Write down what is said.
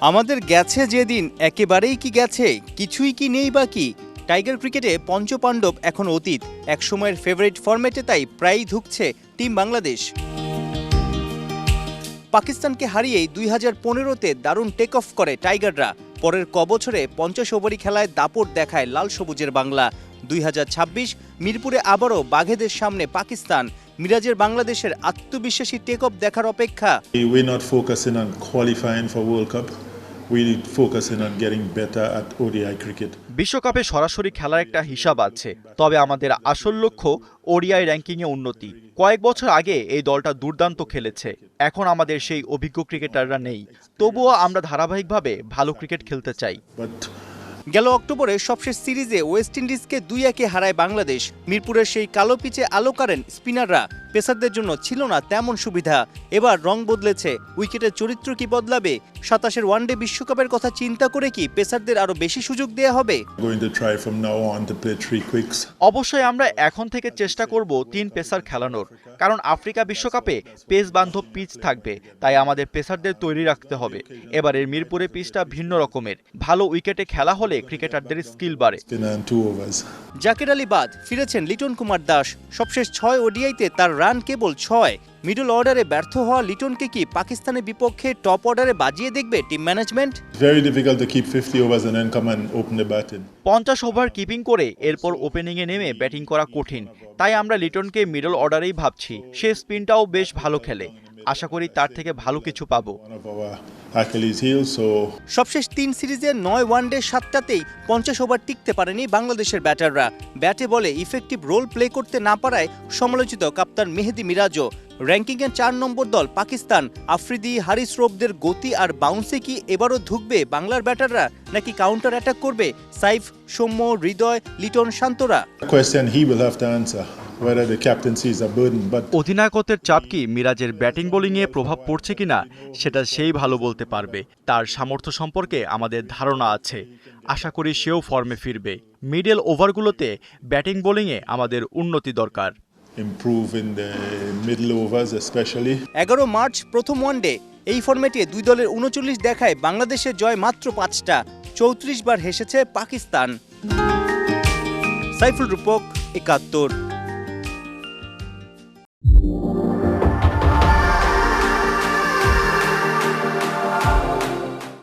আমাদের গেছে যেদিন একেবারেই কি গেছে, কিছুই কি নেই বাকি। টাইগার ক্রিকেটে পঞ্চপাণ্ডব এখন অতীত, একসময়ের ফেভারিট ফরম্যাটে তাই প্রায়ই ধুঁকছে টিম বাংলাদেশ। পাকিস্তানকে হারিয়েই 2015-তে দারুণ টেক অফ করে টাইগাররা। পরের কবছরে 50 ওভারি খেলায় দাপট দেখায় লাল সবুজের বাংলা। 2026 মিরপুরে আবারও বাঘেদের সামনে পাকিস্তান। মিরাজের বাংলাদেশের আত্মবিশ্বাসী টেক অফ দেখার অপেক্ষা। We're not focusing on qualifying for World Cup. We're focusing on getting better at ODI cricket. বিশ্বকাপে সরাসরি খেলার একটা হিসাব আছে, তবে আমাদের আসল লক্ষ্য ওডিআই র্যাঙ্কিংয়ে উন্নতি। কয়েক বছর আগে এই দলটা দুর্দান্ত খেলেছে, এখন আমাদের সেই অভিজ্ঞ ক্রিকেটাররা নেই। তবুও আমরা ধারাবাহিকভাবে ভালো ক্রিকেট খেলতে চাই। গেল অক্টোবরে সবশেষ সিরিজে ওয়েস্ট ইন্ডিজকে 2-1 হারায় বাংলাদেশ। মিরপুরের সেই কালো পিচে আলো কাড়েন স্পিনাররা। পেসারদের জন্য ছিল না তেমন সুবিধা। এবার রং বদলেছে, উইকেটের চরিত্র কি বদলাবে? 27-এর ওয়ানডে বিশ্বকাপের কথা চিন্তা করে কি পেসারদের আরো বেশি সুযোগ দেয়া হবে? অবশ্যই আমরা এখন থেকে চেষ্টা করব 3 পেসার খেলানোর, কারণ আফ্রিকা বিশ্বকাপে পেস বান্ধব পিচ থাকবে, তাই আমাদের পেসারদের তৈরি রাখতে হবে। এবারের মিরপুরে পিচটা ভিন্ন রকমের, ভালো উইকেটে খেলা হলে ক্রিকেটারদের স্কিল বাড়ে। জাকের আলী বাদ, ফিরেছেন লিটন কুমার দাস। সবশেষ 6 ওডিআইতে তার রান কেবল 6। মিডল অর্ডারে ব্যর্থ হওয়া লিটনকে কি পাকিস্তানের বিপক্ষে টপ অর্ডারে বাজিয়ে দেখবে টিম ম্যানেজমেন্ট? 50 ওভার কিপিং করে এরপর ওপেনিংয়ে নেমে ব্যাটিং করা কঠিন, তাই আমরা লিটনকে মিডল অর্ডারেই ভাবছি। সে স্পিনটাও বেশ ভালো খেলে, আশা করি তার থেকে ভালো কিছু পাবো। সবশেষ 3 সিরিজে 9 ওয়ানডে 7টাতেই 50 ওভার টিকতে পারেনি বাংলাদেশের ব্যাটাররা। ব্যাটে বলে ইফেক্টিভ রোল প্লে করতে না পারায় সমালোচিত কাপ্তান মেহেদী মিরাজও। র্যাঙ্কিংয়ে 4 নম্বর দল পাকিস্তান। আফ্রিদি, হারিস রৌফদের গতি আর বাউন্সে কি এবারও ধুঁকবে বাংলার ব্যাটাররা, নাকি কাউন্টার অ্যাটাক করবে সাইফ, সৌম্য, হৃদয়, লিটন, শান্তরা? অধিনায়কত্বের চাপ কি মিরাজের ব্যাটিং বোলিংয়ে প্রভাব পড়ছে কিনা সেটা সেই ভালো বলতে পারবে। তার সামর্থ্য সম্পর্কে আমাদের ধারণা আছে, আশা করি সেও ফর্মে ফিরবে। মিডল ওভারগুলোতে ব্যাটিং বোলিংয়ে আমাদের উন্নতি দরকার। 11 মার্চ প্রথম ওয়ানডে। এই ফরম্যাটে 2 দলের 39 দেখায় বাংলাদেশের জয় মাত্র 5টা। 34 বার হেসেছে পাকিস্তান। সাইফুল রূপক, 71।